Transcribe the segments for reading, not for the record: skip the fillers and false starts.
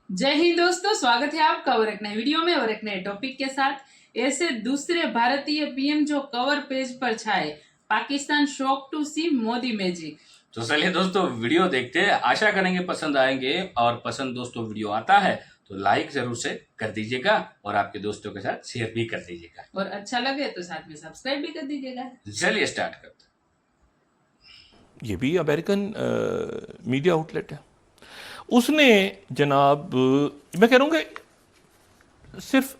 जय हिंद दोस्तों, स्वागत है आपका और एक नए वीडियो में और एक नए टॉपिक के साथ। ऐसे दूसरे भारतीय पीएम जो कवर पेज पर छाए, Pakistan shock to see Modi magic. तो चलिए दोस्तों वीडियो देखते हैं, आशा करेंगे पसंद आएंगे। और पसंद दोस्तों वीडियो आता है तो लाइक जरूर से कर दीजिएगा और आपके दोस्तों के साथ शेयर भी कर दीजिएगा और अच्छा लगे तो साथ में सब्सक्राइब भी कर दीजिएगा। चलिए स्टार्ट करते हैं। ये भी अमेरिकन मीडिया आउटलेट है। उसने जनाब मैं कह रहा हूँ कि सिर्फ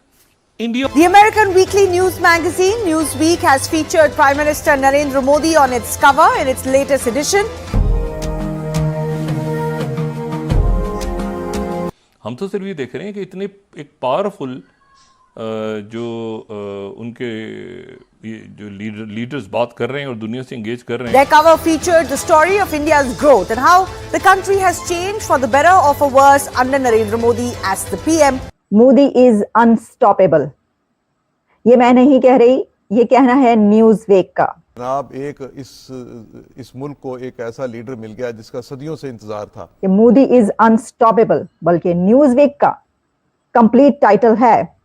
India. The American weekly news magazine Newsweek has featured Prime Minister Narendra Modi on its cover in its latest edition. हम तो सिर्फ ये देख रहे हैं कि इतने एक पावरफुल जो उनके ये जो लीडर्स बात कर रहे हैं और दुनिया से एंगेज कर रहे हैं। Their cover featured the story of India's growth and how the country has changed for the better or for worse under Narendra Modi as the PM. Modi is unstoppable. ये मैं नहीं कह रही, ये कहना है न्यूज वीक का। जनाब एक इस मुल्क को एक ऐसा लीडर मिल गया जिसका सदियों से इंतजार था। कि मोदी इज अनस्टॉपेबल, बल्कि न्यूज वीक का कंप्लीट टाइटल है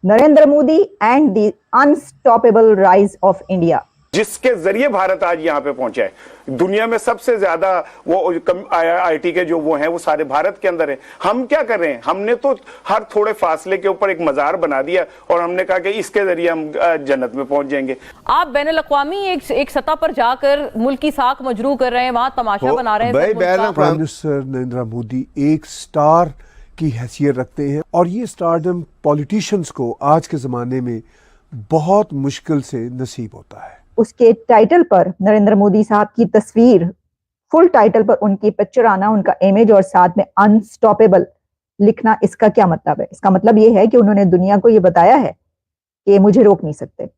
Narendra Modi and the unstoppable rise of India, जिसके जरिए भारत आज यहाँ पे पहुंचा है। दुनिया में सबसे ज्यादा वो आईटी के जो वो हैं वो सारे भारत के अंदर हैं। हम क्या कर रहे हैं, हमने तो हर थोड़े फासले के ऊपर एक मजार बना दिया और हमने कहा कि इसके जरिए हम जन्नत में पहुंच जाएंगे। आप बैनुल-अक़वामी एक सतह पर जाकर मुल्क की साख मजरू कर रहे हैं, वहां तमाशा बना रहे हैं। प्राइम मिनिस्टर नरेंद्र मोदी एक स्टार की हैसियत रखते हैं और ये स्टारडम पॉलिटिशियंस को आज के जमाने में बहुत मुश्किल से नसीब होता है। उसके टाइटल पर नरेंद्र मोदी साहब की तस्वीर, फुल टाइटल पर उनकी पिक्चर आना, उनका इमेज और साथ में अनस्टॉपेबल लिखना, इसका क्या मतलब है? इसका मतलब ये है कि उन्होंने दुनिया को ये बताया है कि मुझे रोक नहीं सकते।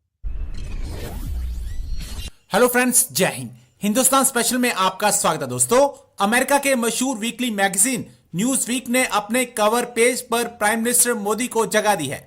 हेलो फ्रेंड्स, जय हिंद। हिंदुस्तान स्पेशल में आपका स्वागत है दोस्तों। अमेरिका के मशहूर वीकली मैगजीन न्यूज वीक ने अपने कवर पेज पर प्राइम मिनिस्टर मोदी को जगह दी है।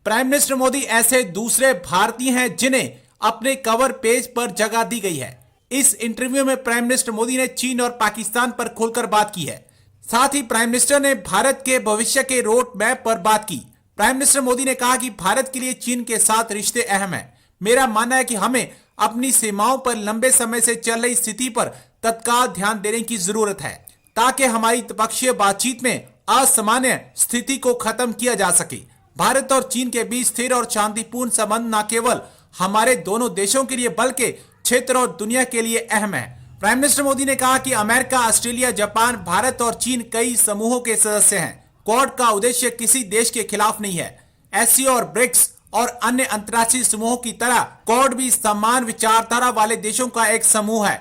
प्राइम मिनिस्टर मोदी ऐसे दूसरे भारतीय हैं जिन्हें अपने कवर पेज पर जगह दी गई है। इस इंटरव्यू में प्राइम मिनिस्टर मोदी ने चीन और पाकिस्तान पर खुलकर बात की है। साथ ही प्राइम मिनिस्टर ने भारत के भविष्य के रोड मैप पर बात की। प्राइम मिनिस्टर मोदी ने कहा कि भारत के लिए चीन के साथ रिश्ते अहम हैं। मेरा मानना है कि हमें अपनी सीमाओं पर लंबे समय से चल रही स्थिति पर तत्काल ध्यान देने की जरूरत है ताकि हमारी द्विपक्षीय बातचीत में असामान्य स्थिति को खत्म किया जा सके। भारत और चीन के बीच स्थिर और शांतिपूर्ण संबंध न केवल हमारे दोनों देशों के लिए बल्कि क्षेत्र और दुनिया के लिए अहम है। प्राइम मिनिस्टर मोदी ने कहा कि अमेरिका, ऑस्ट्रेलिया, जापान, भारत और चीन कई समूहों के सदस्य हैं। क्वाड का उद्देश्य किसी देश के खिलाफ नहीं है। एससीओ और ब्रिक्स और अन्य अंतर्राष्ट्रीय समूहों की तरह क्वाड भी समान विचारधारा वाले देशों का एक समूह है।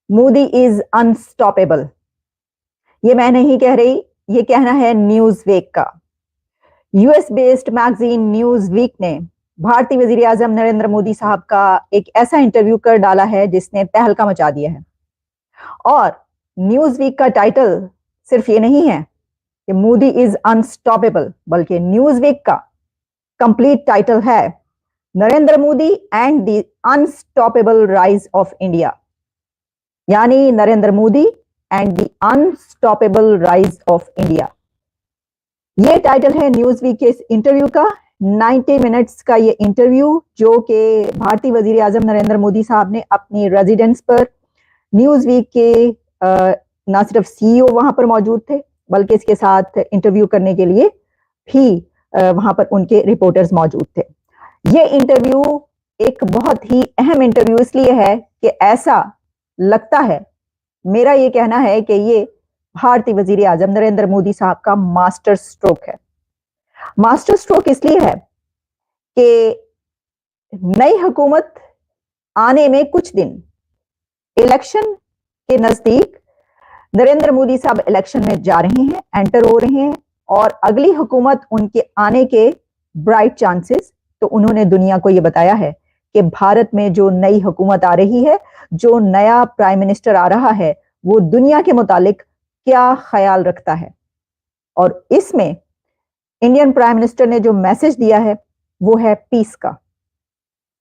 Modi is unstoppable. ये मैं नहीं कह रही, ये कहना है न्यूज वीक का। US based magazine Newsweek ने भारतीय वजीर आजम नरेंद्र मोदी साहब का एक ऐसा इंटरव्यू कर डाला है जिसने तहलका मचा दिया है। और न्यूज वीक का टाइटल सिर्फ ये नहीं है कि मोदी इज अनस्टॉपेबल, बल्कि न्यूज वीक का कंप्लीट टाइटल है Narendra Modi and the unstoppable rise of India, यानी Narendra Modi and the unstoppable rise of India. ये टाइटल है न्यूज वीक के इस इंटरव्यू का। 90 मिनट्स का ये इंटरव्यू जो कि भारतीय वजीर आजम नरेंद्र मोदी साहब ने अपनी रेजिडेंस पर, न्यूज वीक के ना सिर्फ सीईओ वहां पर मौजूद थे बल्कि इसके साथ इंटरव्यू करने के लिए भी वहां पर उनके रिपोर्टर्स मौजूद थे। ये इंटरव्यू एक बहुत ही अहम इंटरव्यू इसलिए है कि ऐसा लगता है, मेरा ये कहना है कि ये भारतीय वजीर आजम नरेंद्र मोदी साहब का मास्टर स्ट्रोक है। मास्टर स्ट्रोक इसलिए है कि नई हुकूमत आने में कुछ दिन, इलेक्शन के नजदीक नरेंद्र मोदी साहब इलेक्शन में जा रहे हैं, एंटर हो रहे हैं और अगली हुकूमत उनके आने के ब्राइट चांसेस। तो उन्होंने दुनिया को यह बताया है कि भारत में जो नई हुकूमत आ रही है, जो नया प्राइम मिनिस्टर आ रहा है, वो दुनिया के मुतालिक क्या ख्याल रखता है। और इसमें इंडियन प्राइम मिनिस्टर ने जो मैसेज दिया है वो है पीस का।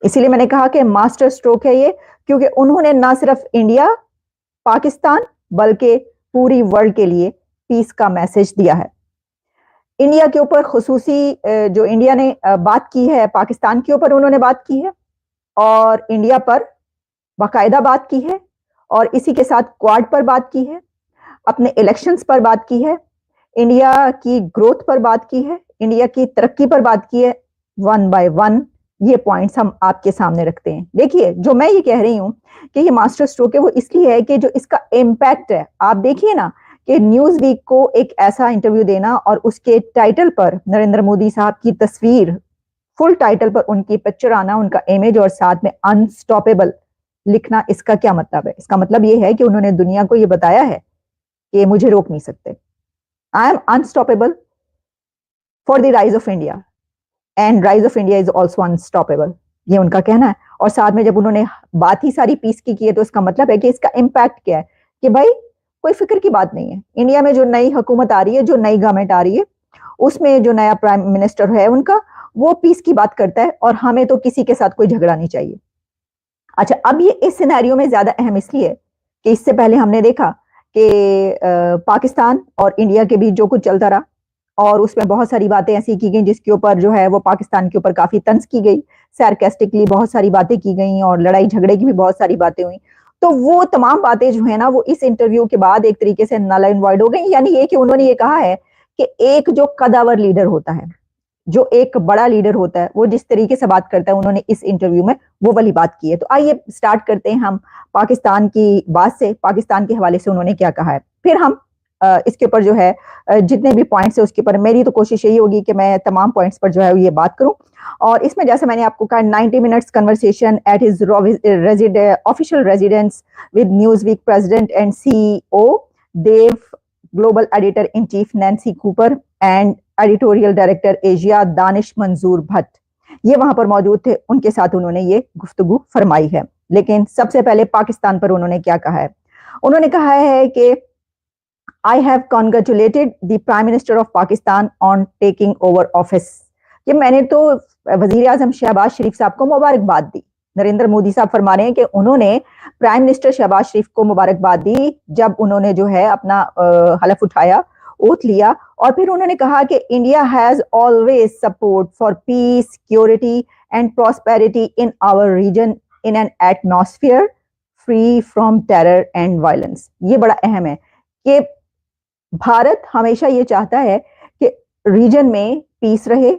इसीलिए मैंने कहा कि मास्टर स्ट्रोक है ये, क्योंकि उन्होंने ना सिर्फ इंडिया, पाकिस्तान बल्कि पूरी वर्ल्ड के लिए पीस का मैसेज दिया है। इंडिया के ऊपर खुसूसी जो इंडिया ने बात की है, पाकिस्तान के ऊपर उन्होंने बात की है और इंडिया पर बाकायदा बात की है और इसी के साथ क्वाड पर बात की है, अपने इलेक्शंस पर बात की है, इंडिया की ग्रोथ पर बात की है, इंडिया की तरक्की पर बात की है। वन बाय वन ये पॉइंट्स हम आपके सामने रखते हैं। देखिए, जो मैं ये कह रही हूं कि ये मास्टर स्ट्रोक है, वो इसलिए है कि जो इसका इम्पैक्ट है, आप देखिए ना कि न्यूज वीक को एक ऐसा इंटरव्यू देना और उसके टाइटल पर नरेंद्र मोदी साहब की तस्वीर, फुल टाइटल पर उनकी पिक्चर आना, उनका इमेज और साथ में अनस्टॉपेबल लिखना, इसका क्या मतलब है? इसका मतलब ये है कि उन्होंने दुनिया को ये बताया है कि मुझे रोक नहीं सकते। I am unstoppable for the rise of India and rise of India is also unstoppable, ये उनका कहना है। और साथ में जब उन्होंने बात ही सारी पीस की है तो इसका मतलब है कि इसका इम्पैक्ट क्या है कि भाई कोई फिक्र की बात नहीं है। इंडिया में जो नई हुकूमत आ रही है, जो नई गवर्नमेंट आ रही है, उसमें जो नया प्राइम मिनिस्टर है उनका, वो पीस की बात करता है और हमें तो किसी के साथ कोई झगड़ा नहीं चाहिए। अच्छा, अब ये इस सिनेरियो में ज्यादा अहम इसलिए कि इससे पहले हमने देखा कि पाकिस्तान और इंडिया के बीच जो कुछ चलता रहा और उसमें बहुत सारी बातें ऐसी की गई जिसके ऊपर जो है वो पाकिस्तान के ऊपर काफी तंज की गई, सार्कास्टिकली बहुत सारी बातें की गई और लड़ाई झगड़े की भी बहुत सारी बातें हुई। तो वो तमाम बातें जो है ना, वो इस इंटरव्यू के बाद एक तरीके से नल एंड वॉइड हो गई। यानी ये कि उन्होंने ये कहा है कि एक जो कदावर लीडर होता है, जो एक बड़ा लीडर होता है, वो जिस तरीके से बात करता है, उन्होंने इस इंटरव्यू में वो वाली बात की है। तो आइए स्टार्ट करते हैं हम पाकिस्तान की बात से, पाकिस्तान के हवाले से उन्होंने क्या कहा है, फिर हम इसके ऊपर जो है जितने भी पॉइंट्स है उसके ऊपर मेरी तो कोशिश यही होगी कि मैं तमाम पॉइंट्स पर जो है ये बात करूं। और इसमें जैसे मैंने आपको कहा 90 minutes conversation at his official residence with Newsweek president and CEO Dev, global editor in chief Nancy Cooper and editorial director Asia Danish Manzoor Bhatt, ये वहां पर मौजूद थे। उनके साथ उन्होंने ये गुफ्तगू फरमाई है। लेकिन सबसे पहले पाकिस्तान पर उन्होंने क्या कहा है? उन्होंने कहा है कि I have congratulated the Prime Minister of Pakistan on taking over office। ये मैंने तो वजीर आजम शहबाज शरीफ साहब को मुबारकबाद दी। नरेंद्र मोदी साहब फरमा रहे हैं कि उन्होंने प्राइम मिनिस्टर शहबाज शरीफ को मुबारकबाद दी जब उन्होंने जो है अपना हलफ उठाया, ओथ लिया, और फिर उन्होंने कहा कि India has always support for peace, security and prosperity in our region in an atmosphere free from terror and violence. ये बड़ा अहम है कि भारत हमेशा ये चाहता है कि रीजन में पीस रहे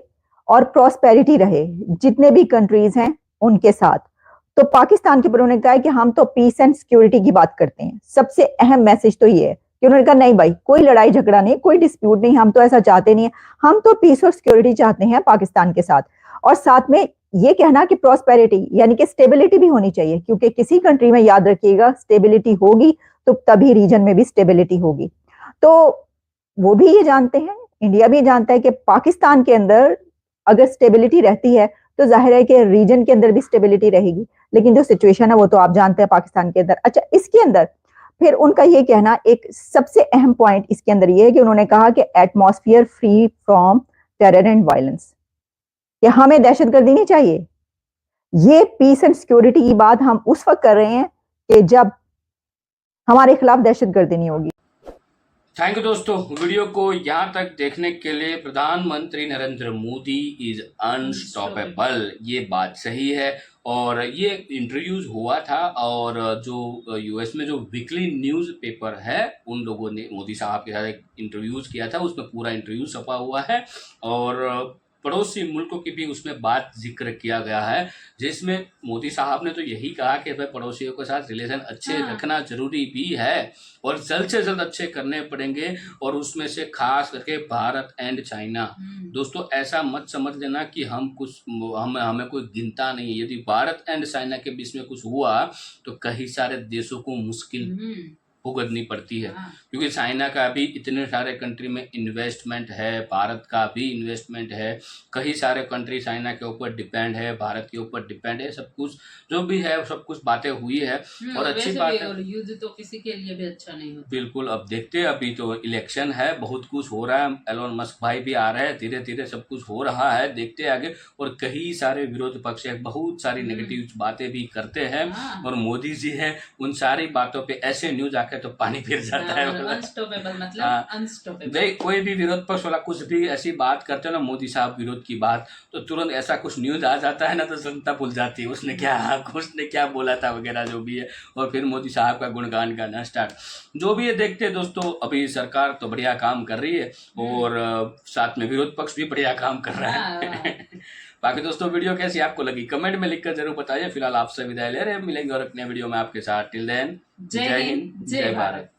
और प्रॉस्पेरिटी रहे, जितने भी कंट्रीज हैं उनके साथ। तो पाकिस्तान के ऊपर उन्होंने कहा है कि हम तो पीस एंड सिक्योरिटी की बात करते हैं। सबसे अहम मैसेज तो ये है कि उन्होंने कहा नहीं भाई, कोई लड़ाई झगड़ा नहीं, कोई डिस्प्यूट नहीं, हम तो ऐसा चाहते नहीं है, हम तो पीस और सिक्योरिटी चाहते हैं पाकिस्तान के साथ। और साथ में ये कहना कि प्रॉस्पेरिटी यानी कि स्टेबिलिटी भी होनी चाहिए, क्योंकि किसी कंट्री में याद रखिएगा स्टेबिलिटी होगी तो तभी रीजन में भी स्टेबिलिटी होगी। तो वो भी ये जानते हैं, इंडिया भी जानता है कि पाकिस्तान के अंदर अगर स्टेबिलिटी रहती है तो जाहिर है कि रीजन के अंदर भी स्टेबिलिटी रहेगी। लेकिन जो सिचुएशन है वो तो आप जानते हैं पाकिस्तान के अंदर। अच्छा, इसके अंदर फिर उनका ये कहना, एक सबसे अहम पॉइंट इसके अंदर ये है कि उन्होंने कहा कि atmosphere free from terror and violence, कि हमें दहशतगर्दी नहीं चाहिए। ये पीस एंड सिक्योरिटी की बात हम उस वक्त कर रहे हैं कि जब हमारे खिलाफ दहशतगर्दी नहीं होगी। थैंक यू दोस्तों, वीडियो को यहाँ तक देखने के लिए। प्रधानमंत्री नरेंद्र मोदी इज अनस्टॉपेबल, ये बात सही है। और ये इंटरव्यूज हुआ था और जो यूएस में जो वीकली न्यूज़ पेपर है उन लोगों ने मोदी साहब के साथ एक इंटरव्यूज किया था, उसमें पूरा इंटरव्यू छपा हुआ है और पड़ोसी मुल्कों की भी उसमें बात जिक्र किया गया है, जिसमें मोदी साहब ने तो यही कहा कि भाई पड़ोसियों के साथ रिलेशन अच्छे रखना जरूरी भी है और जल्द से जल्द अच्छे करने पड़ेंगे, और उसमें से खास करके भारत एंड चाइना। दोस्तों, ऐसा मत समझ लेना कि हमें कोई गिनता नहीं है। यदि भारत एंड चाइना के बीच में कुछ हुआ तो कई सारे देशों को मुश्किल भुगतनी पड़ती है, क्योंकि चाइना का भी इतने सारे कंट्री में इन्वेस्टमेंट है, भारत का भी इन्वेस्टमेंट है, कई सारे कंट्री चाइना के ऊपर डिपेंड है, भारत के ऊपर डिपेंड है, सब कुछ जो भी है सब कुछ बातें हुई है। और अच्छी बात है, और युद्ध तो किसी के लिए भी अच्छा नहीं होता। बिल्कुल, अब देखते हैं, अभी तो इलेक्शन है, बहुत कुछ हो रहा है, एलोन मस्क भाई भी आ रहे हैं, धीरे धीरे सब कुछ हो रहा है, देखते हैं आगे। और कई सारे विरोध पक्ष बहुत सारी नेगेटिव बातें भी करते हैं और मोदी जी है उन सारी बातों पे ऐसे न्यूज आकर काटे तो पानी फिर जाता है। अनस्टॉपेबल हाँ। मतलब अनस्टॉपेबल। भाई कोई भी विरोध पक्ष वाला कुछ भी ऐसी बात करते हो ना, मोदी साहब विरोध की बात, तो तुरंत ऐसा कुछ न्यूज आ जाता है ना, तो जनता भूल जाती है उसने क्या बोला था वगैरह जो भी है, और फिर मोदी साहब का गुणगान गाना स्टार्ट। जो भी है देखते हैं दोस्तों, अभी सरकार तो बढ़िया काम कर रही है और साथ में विरोध पक्ष भी बढ़िया काम कर रहा है। बाकी दोस्तों वीडियो कैसी आपको लगी कमेंट में लिखकर जरूर बताइए। फिलहाल आपसे विदाई ले रहे हैं, मिलेंगे और अपने वीडियो में आपके साथ। टिल देन, जय हिंद, जय भारत।